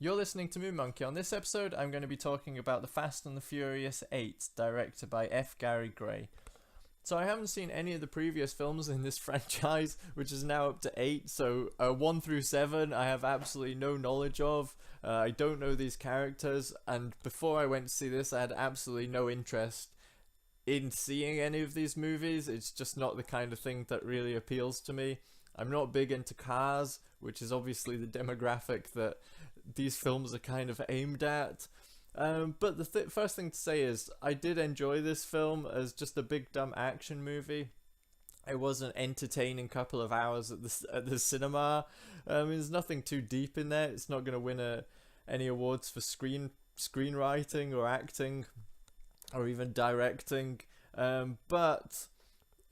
You're listening to Moon Monkey. On this episode, I'm going to be talking about The Fast and the Furious 8, directed by F. Gary Gray. So I haven't seen any of the previous films in this franchise, which is now up to 8, so 1 through 7 I have absolutely no knowledge of. I don't know these characters, and before I went to see this I had absolutely no interest in seeing any of these movies. It's just not the kind of thing that really appeals to me. I'm not big into cars, which is obviously the demographic that these films are kind of aimed at. But the first thing to say is I did enjoy this film as just a big dumb action movie. It was an entertaining couple of hours at the cinema. There's nothing too deep in there. It's not going to win any awards for screenwriting or acting or even directing. But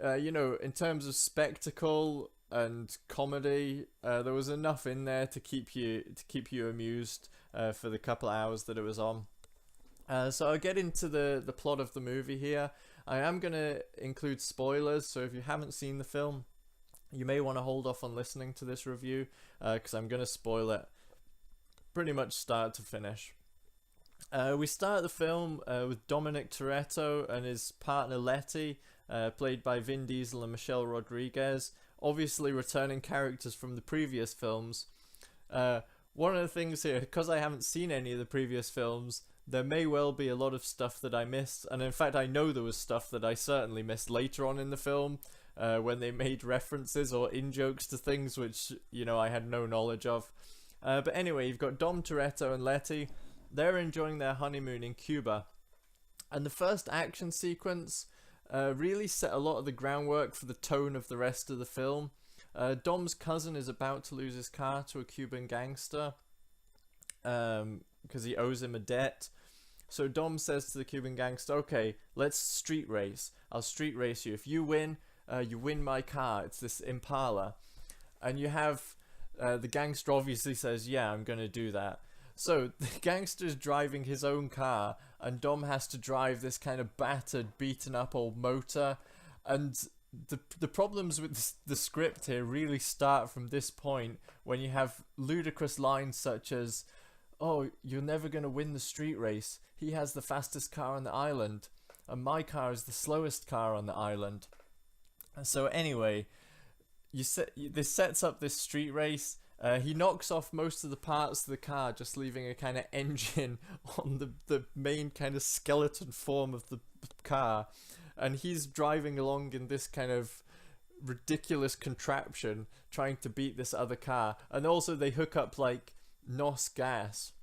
in terms of spectacle and comedy, there was enough in there to keep you amused for the couple of hours that it was on. So I'll get into the plot of the movie here. I am going to include spoilers, so if you haven't seen the film, you may want to hold off on listening to this review, because I'm going to spoil it pretty much start to finish. We start the film with Dominic Toretto and his partner Letty, played by Vin Diesel and Michelle Rodriguez, obviously returning characters from the previous films. One of the things here, because I haven't seen any of the previous films, there may well be a lot of stuff that I missed, and in fact I know there was stuff that I certainly missed later on in the film, when they made references or in-jokes to things which, I had no knowledge of. But anyway, you've got Dom Toretto and Letty. They're enjoying their honeymoon in Cuba, and the first action sequence really set a lot of the groundwork for the tone of the rest of the film. Dom's cousin is about to lose his car to a Cuban gangster because he owes him a debt. So Dom says to the Cuban gangster, okay, let's street race. I'll street race you. If you win my car. It's this Impala. And you have the gangster obviously says, yeah, I'm going to do that. So the gangster's driving his own car, and Dom has to drive this kind of battered, beaten up old motor. And the problems with the script here really start from this point, when you have ludicrous lines such as, oh, you're never going to win the street race. He has the fastest car on the island, and my car is the slowest car on the island. And so anyway, this sets up this street race. He knocks off most of the parts of the car, just leaving a kind of engine on the main kind of skeleton form of the car. And he's driving along in this kind of ridiculous contraption, trying to beat this other car. And also they hook up like NOS gas,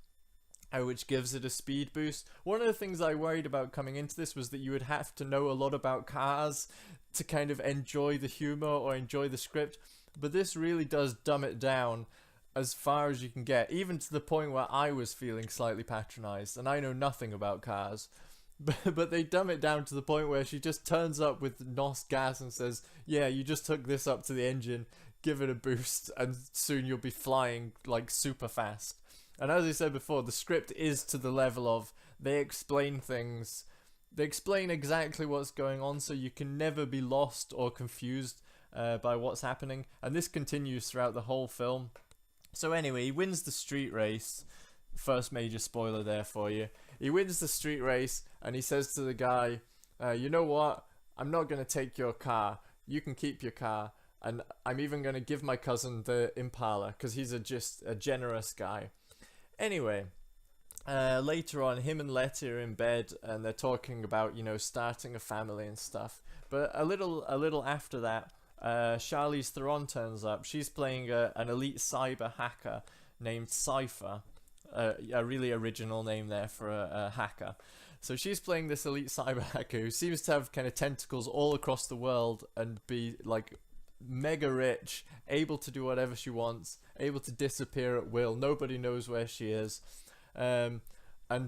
which gives it a speed boost. One of the things I worried about coming into this was that you would have to know a lot about cars to kind of enjoy the humor or enjoy the script. But this really does dumb it down as far as you can get, even to the point where I was feeling slightly patronized, and I know nothing about cars. But they dumb it down to the point where she just turns up with NOS gas and says, yeah, you just hook this up to the engine, give it a boost, and soon you'll be flying like super fast. And as I said before, the script is to the level of they explain things. They explain exactly what's going on, so you can never be lost or confused by what's happening. And this continues throughout the whole film. So anyway, he wins the street race. First major spoiler there for you. He wins the street race, and he says to the guy, you know what? I'm not going to take your car. You can keep your car. And I'm even going to give my cousin the Impala, because he's just a generous guy. Anyway, later on, him and Letty are in bed, and they're talking about, starting a family and stuff. But a little after that, Charlize Theron turns up. She's playing an elite cyber hacker named Cypher. A really original name there for a hacker. So she's playing this elite cyber hacker who seems to have kind of tentacles all across the world and be like mega rich, able to do whatever she wants, able to disappear at will. Nobody knows where she is. And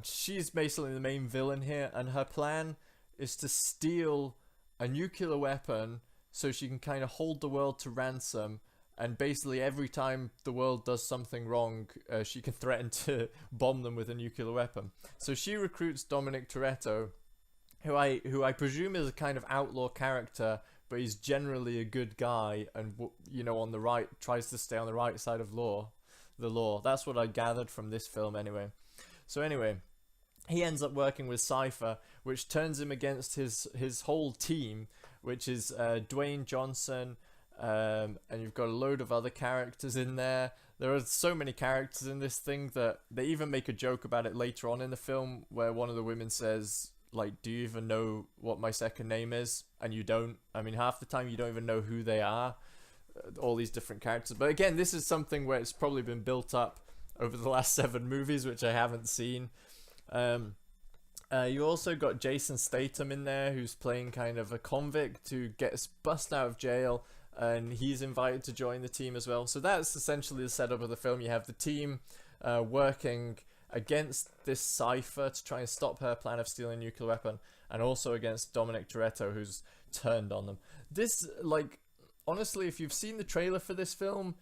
she's basically the main villain here, and her plan is to steal a nuclear weapon so she can kind of hold the world to ransom. And basically every time the world does something wrong, she can threaten to bomb them with a nuclear weapon. So she recruits Dominic Toretto, who I presume is a kind of outlaw character, but he's generally a good guy and, on the right, tries to stay on the right side of law. the law. That's what I gathered from this film anyway. So anyway, he ends up working with Cypher, which turns him against his whole team, which is Dwayne Johnson, and you've got a load of other characters in there. There are so many characters in this thing that they even make a joke about it later on in the film, where one of the women says, like, do you even know what my second name is? And you don't. I mean, half the time you don't even know who they are, all these different characters. But again, this is something where it's probably been built up over the last 7 movies, which I haven't seen. You also got Jason Statham in there, who's playing kind of a convict who gets bust out of jail, and he's invited to join the team as well. So that's essentially the setup of the film. You have the team working against this Cypher to try and stop her plan of stealing a nuclear weapon, and also against Dominic Toretto, who's turned on them. This, like, honestly, if you've seen the trailer for this film,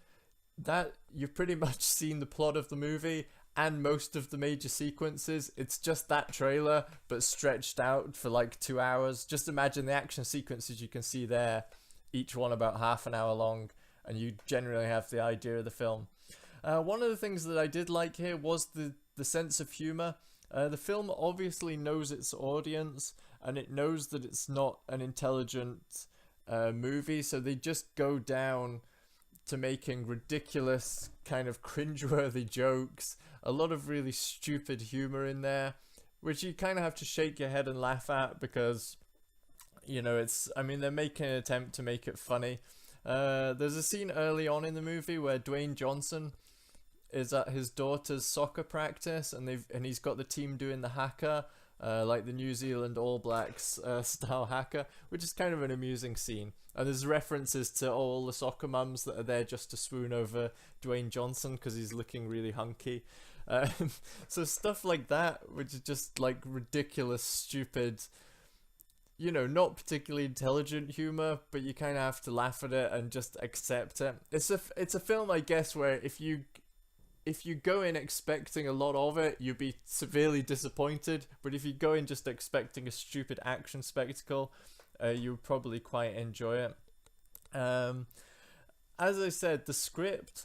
that you've pretty much seen the plot of the movie and most of the major sequences. It's just that trailer, but stretched out for like 2 hours. Just imagine the action sequences you can see there, each one about half an hour long, and you generally have the idea of the film. One of the things that I did like here was the sense of humor. The film obviously knows its audience, and it knows that it's not an intelligent movie, so they just go down to making ridiculous, kind of cringeworthy jokes, a lot of really stupid humor in there, which you kind of have to shake your head and laugh at, because, you know, I mean, they're making an attempt to make it funny. There's a scene early on in the movie where Dwayne Johnson is at his daughter's soccer practice, and he's got the team doing the haka, like the New Zealand All Blacks style haka, which is kind of an amusing scene. And there's references to all the soccer mums that are there just to swoon over Dwayne Johnson because he's looking really hunky. So stuff like that, which is just like ridiculous, stupid, you know, not particularly intelligent humor, but you kind of have to laugh at it and just accept it. It's a film, I guess, where if you go in expecting a lot of it, you'll be severely disappointed. But if you go in just expecting a stupid action spectacle, you'll probably quite enjoy it. As I said, the script,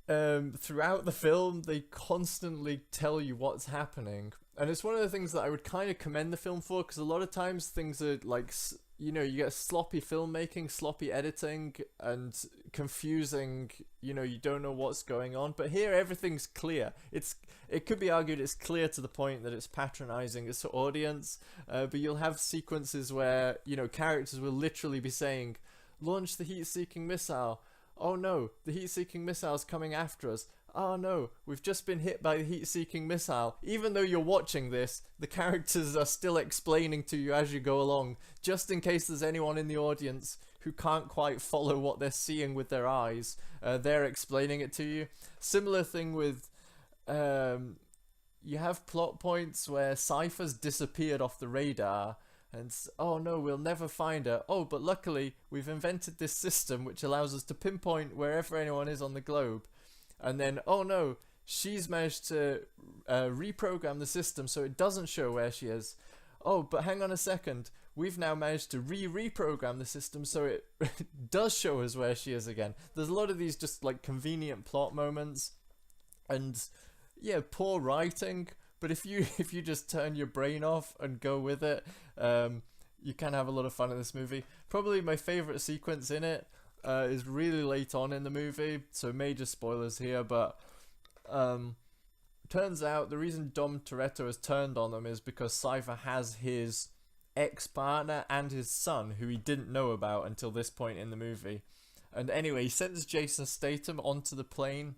throughout the film, they constantly tell you what's happening. And it's one of the things that I would kind of commend the film for, because a lot of times things are like, you know, you get sloppy filmmaking, sloppy editing, and confusing, you know, you don't know what's going on. But here everything's clear. It could be argued it's clear to the point that it's patronizing its audience, but you'll have sequences where, you know, characters will literally be saying, launch the heat-seeking missile. Oh no, the heat-seeking missile's coming after us. Oh no, we've just been hit by the heat-seeking missile. Even though you're watching this, the characters are still explaining to you as you go along, just in case there's anyone in the audience who can't quite follow what they're seeing with their eyes. They're explaining it to you. Similar thing with, you have plot points where Cypher's disappeared off the radar, and oh no, we'll never find her. Oh, but luckily we've invented this system which allows us to pinpoint wherever anyone is on the globe. And then, oh no, she's managed to reprogram the system so it doesn't show where she is. Oh, but hang on a second, we've now managed to reprogram the system so it does show us where she is again. There's a lot of these just like convenient plot moments, and yeah, poor writing. But if you just turn your brain off and go with it, you can have a lot of fun in this movie. Probably my favorite sequence in it is really late on in the movie, so major spoilers here, but turns out the reason Dom Toretto has turned on them is because Cypher has his ex-partner and his son, who he didn't know about until this point in the movie. And anyway, he sends Jason Statham onto the plane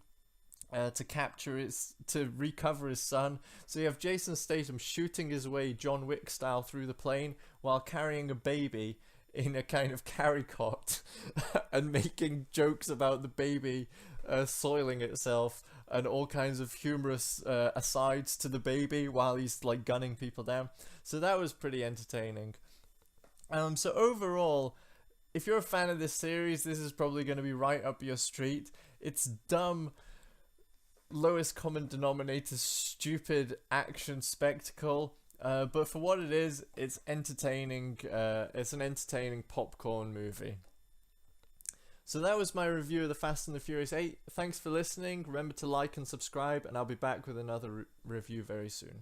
to recover his son. So you have Jason Statham shooting his way John Wick style through the plane while carrying a baby in a kind of carry cot and making jokes about the baby soiling itself and all kinds of humorous asides to the baby while he's like gunning people down. So that was pretty entertaining. So overall, if you're a fan of this series, this is probably going to be right up your street. It's dumb, lowest common denominator, stupid action spectacle. But for what it is, it's entertaining. It's an entertaining popcorn movie. So that was my review of the Fast and the Furious 8. Thanks for listening. Remember to like and subscribe, and I'll be back with another review very soon.